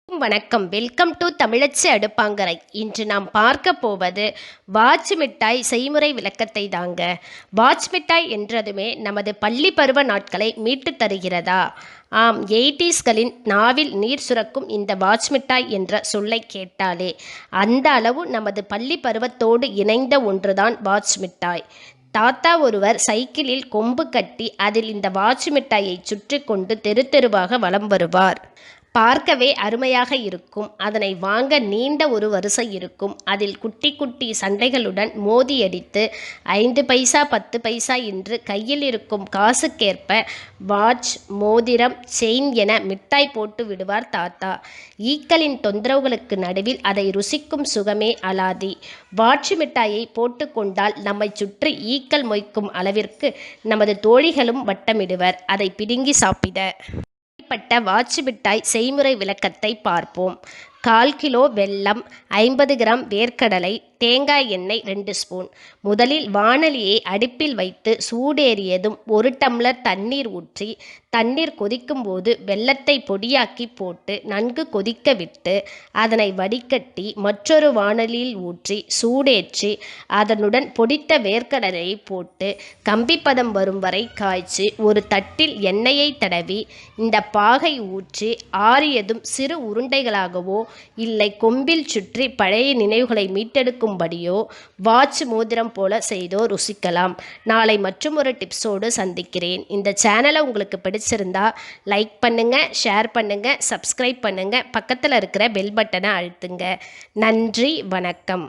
வணக்கம். Welcome to தமிழச்சு அடுப்பாங்கரை. இன்று நாம் பார்க்க போவது வாட்ச் மிட்டாய் செய்முறை விளக்கத்தை தாங்க. வாட்ச் மிட்டாய் என்றதுமே நமது பள்ளி பருவ நாட்களை மீட்டு தருகிறதா? ஆம், 80ஸ்களின் நாவில் நீர் சுரக்கும் இந்த வாட்ச் மிட்டாய் என்ற சொல்லை கேட்டாலே அந்த அளவு நமது பள்ளி பருவத்தோடு இணைந்த ஒன்றுதான் வாட்ச் மிட்டாய். தாத்தா ஒருவர் சைக்கிளில் கொம்பு கட்டி அதில் இந்த வாட்ச் மிட்டாயை சுற்றி கொண்டு தெரு தெருவாக வலம் வருவார். பார்க்கவே அருமையாக இருக்கும். அதனை வாங்க நீண்ட ஒரு வரிசை இருக்கும். அதில் குட்டி குட்டி சண்டைகளுடன் மோதியடித்து 5 பைசா 10 பைசா என்று கையில் இருக்கும் காசுக்கேற்ப வாட்ச், மோதிரம், செயின் என மிட்டாய் போட்டு விடுவார் தாத்தா. ஈக்களின் தொந்தரவுகளுக்கு நடுவில் அதை ருசிக்கும் சுகமே அலாதி. வாட்ச் மிட்டாயை போட்டு கொண்டால் நம்மை சுற்றி ஈக்கள் மொய்க்கும் அளவிற்கு நமது தோழிகளும் வட்டமிடுவர் அதை பிடுங்கி சாப்பிட. பட்ட வாட்ச் மிட்டாய் செய்முறை விளக்கத்தை பார்ப்போம். 1/4 கிலோ வெல்லம், 50 கிராம் வேர்க்கடலை, தேங்காய் எண்ணெய் 2 ஸ்பூன். முதலில் வாணலியை அடுப்பில் வைத்து சூடேறியதும் 1 டம்ளர் தண்ணீர் ஊற்றி தண்ணீர் கொதிக்கும் போது வெல்லத்தை பொடியாக்கி போட்டு நன்கு கொதிக்க விட்டு அதனை வடிகட்டி மற்றொரு வாணலியில் ஊற்றி சூடேற்றி அதனுடன் பொடித்த வேர்க்கடலையை போட்டு கம்பிப்பதம் வரும் வரை காய்ச்சி ஒரு தட்டில் எண்ணெயை தடவி இந்த பாகை ஊற்றி ஆறியதும் சிறு உருண்டைகளாகவோ இல்லை கொம்பில் சுற்றி பழைய நினைவுகளை மீட்டெடுக்கும்படியோ வாட்ச் மோதிரம் போல செய்தோ ருசிக்கலாம். நாளை மற்றும் ஒரு டிப்ஸோடு சந்திக்கிறேன். இந்த சேனலை உங்களுக்கு பிடிச்சிருந்தா லைக் பண்ணுங்க, ஷேர் பண்ணுங்க, சப்ஸ்கிரைப் பண்ணுங்க, பக்கத்தில் இருக்கிற பெல் பட்டனை அழுத்துங்க. நன்றி, வணக்கம்.